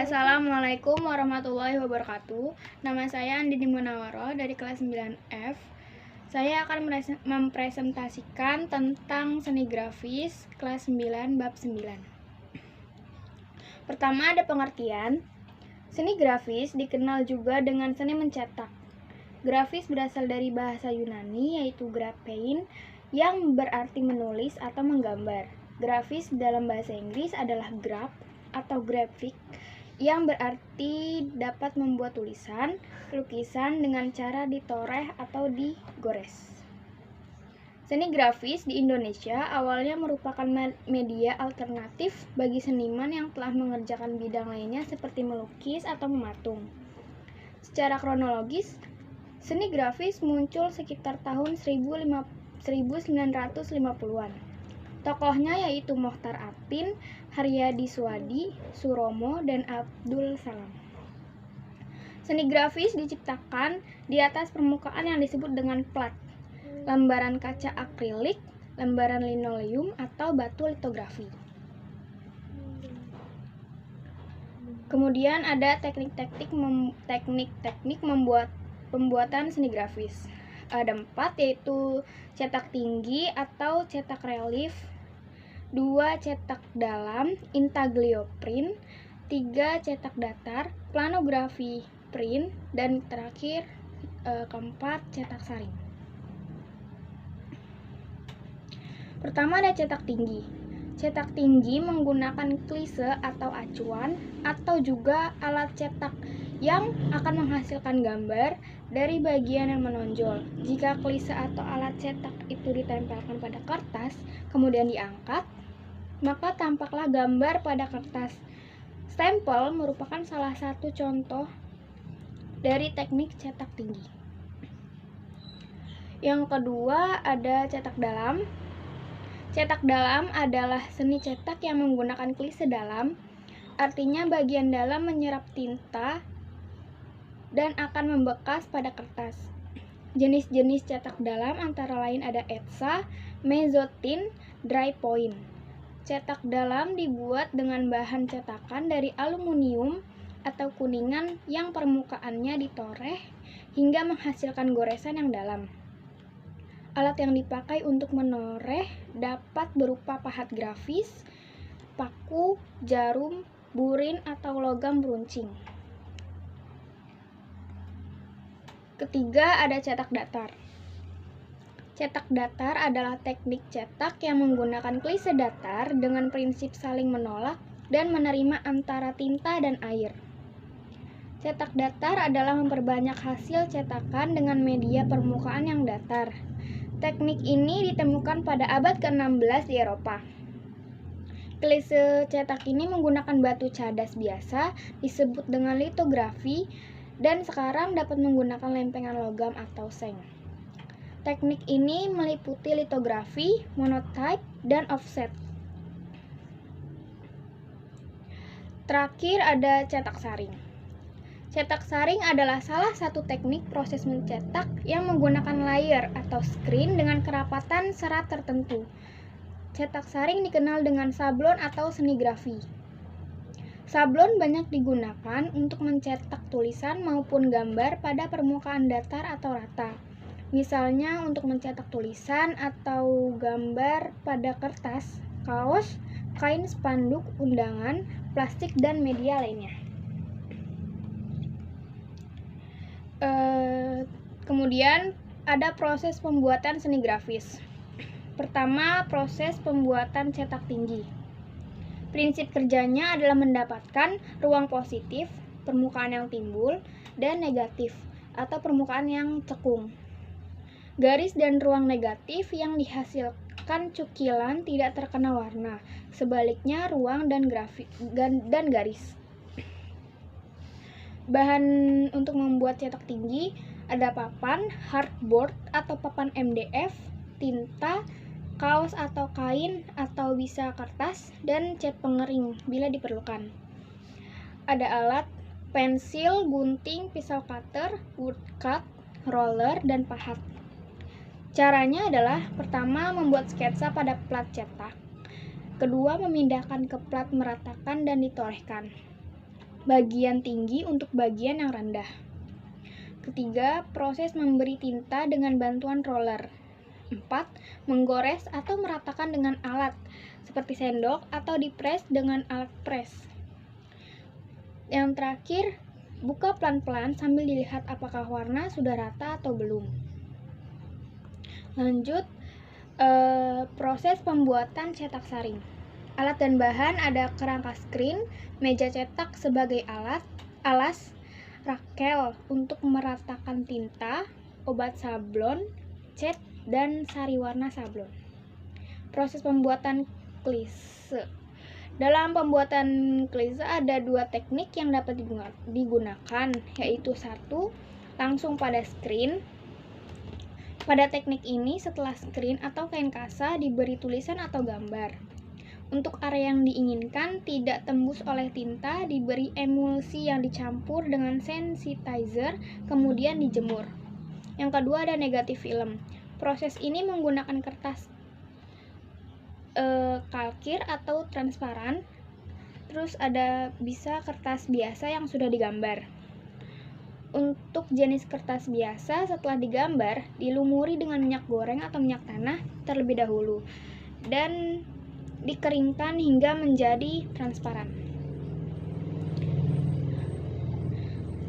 Assalamualaikum warahmatullahi wabarakatuh. Nama saya Andini Munawaro dari kelas 9F. Saya akan mempresentasikan tentang seni grafis kelas 9 bab 9. Pertama ada pengertian. Seni grafis dikenal juga dengan seni mencetak. Grafis berasal dari bahasa Yunani yaitu graphein yang berarti menulis atau menggambar. Grafis dalam bahasa Inggris adalah graph atau graphic yang berarti dapat membuat tulisan, lukisan dengan cara ditoreh atau digores. Seni grafis di Indonesia awalnya merupakan media alternatif bagi seniman yang telah mengerjakan bidang lainnya seperti melukis atau mematung. Secara kronologis, seni grafis muncul sekitar tahun 1950-an. Tokohnya yaitu Mochtar Atin, Haryadi Suwadi, Suromo, dan Abdul Salam. Seni grafis diciptakan di atas permukaan yang disebut dengan plat, lembaran kaca akrilik, lembaran linoleum, atau batu litografi. Kemudian ada teknik-teknik pembuatan seni grafis. Ada 4, yaitu cetak tinggi atau cetak relief, 2 cetak dalam, intaglio print, 3 cetak datar, planografi print, dan terakhir keempat cetak saring. Pertama ada cetak tinggi. Cetak tinggi menggunakan klise atau acuan atau juga alat cetak yang akan menghasilkan gambar dari bagian yang menonjol. Jika klise atau alat cetak itu ditempelkan pada kertas, kemudian diangkat, maka tampaklah gambar pada kertas. Stempel merupakan salah satu contoh dari teknik cetak tinggi. Yang kedua ada cetak dalam. Cetak dalam adalah seni cetak yang menggunakan klise dalam, artinya bagian dalam menyerap tinta dan akan membekas pada kertas. Jenis-jenis cetak dalam antara lain ada etsa, mezzotint, dry point. Cetak dalam dibuat dengan bahan cetakan dari aluminium atau kuningan yang permukaannya ditoreh hingga menghasilkan goresan yang dalam. Alat yang dipakai untuk menoreh dapat berupa pahat grafis, paku, jarum, burin, atau logam beruncing. Ketiga ada cetak datar. Cetak datar adalah teknik cetak yang menggunakan klise datar dengan prinsip saling menolak dan menerima antara tinta dan air. Cetak datar adalah memperbanyak hasil cetakan dengan media permukaan yang datar. Teknik ini ditemukan pada abad ke-16 di Eropa. Klise cetak ini menggunakan batu cadas biasa, disebut dengan litografi, dan sekarang dapat menggunakan lempengan logam atau seng. Teknik ini meliputi litografi, monotype, dan offset. Terakhir ada cetak saring. Cetak saring adalah salah satu teknik proses mencetak yang menggunakan layer atau screen dengan kerapatan serat tertentu. Cetak saring dikenal dengan sablon atau seni grafi. Sablon banyak digunakan untuk mencetak tulisan maupun gambar pada permukaan datar atau rata. Misalnya untuk mencetak tulisan atau gambar pada kertas, kaos, kain spanduk undangan, plastik, dan media lainnya. Kemudian ada proses pembuatan seni grafis. Pertama, proses pembuatan cetak tinggi. Prinsip kerjanya adalah mendapatkan ruang positif, permukaan yang timbul, dan negatif, atau permukaan yang cekung. Garis dan ruang negatif yang dihasilkan cukilan tidak terkena warna, sebaliknya ruang dan garis. Bahan untuk membuat cetak tinggi ada papan, hardboard atau papan MDF, tinta, kaos atau kain atau bisa kertas, dan cat pengering bila diperlukan. Ada alat, pensil, gunting, pisau cutter, wood cut, roller, dan pahat. Caranya adalah pertama membuat sketsa pada plat cetak, kedua memindahkan ke plat meratakan dan ditorehkan. bagian tinggi untuk bagian yang rendah. Ketiga, proses memberi tinta dengan bantuan roller. 4. Menggores atau meratakan dengan alat, seperti sendok atau dipres dengan alat pres. Yang terakhir, buka pelan-pelan sambil dilihat apakah warna sudah rata atau belum. Lanjut, proses pembuatan cetak saring. Alat dan bahan ada kerangka skrin, meja cetak sebagai alas, rakel untuk meratakan tinta, obat sablon, cat, dan sari warna sablon. Proses pembuatan klise. Dalam pembuatan klise ada 2 teknik yang dapat digunakan, yaitu 1. Langsung pada skrin. Pada teknik ini, setelah skrin atau kain kasa diberi tulisan atau gambar. Untuk area yang diinginkan tidak tembus oleh tinta, diberi emulsi yang dicampur dengan sensitizer, kemudian dijemur. Yang kedua ada negatif film. Proses ini menggunakan kertas kalkir atau transparan. Terus ada bisa kertas biasa yang sudah digambar. Untuk jenis kertas biasa, setelah digambar, dilumuri dengan minyak goreng atau minyak tanah terlebih dahulu dan dikeringkan hingga menjadi transparan.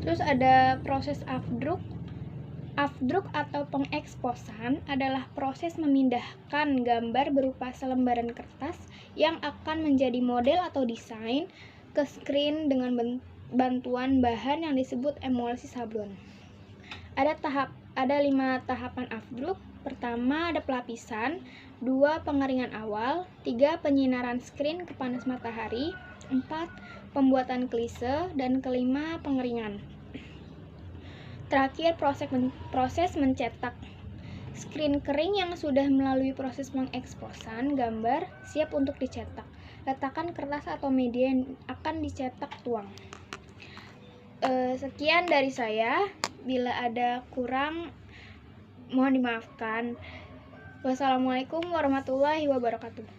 Terus ada proses afdruk. Afdruk atau pengeksposan adalah proses memindahkan gambar berupa selembaran kertas yang akan menjadi model atau desain ke skrin dengan bantuan bahan yang disebut emulsi sablon. Ada 5 tahapan afdruk. Pertama ada pelapisan, 2 pengeringan awal, 3 penyinaran skrin ke panas matahari, 4 pembuatan klise, dan kelima pengeringan. Terakhir proses mencetak. Skrin kering yang sudah melalui proses pengeksposan gambar siap untuk dicetak. Letakkan kertas atau media yang akan dicetak tuang. Sekian dari saya. Bila ada kurang, mohon dimaafkan. Wassalamualaikum warahmatullahi wabarakatuh.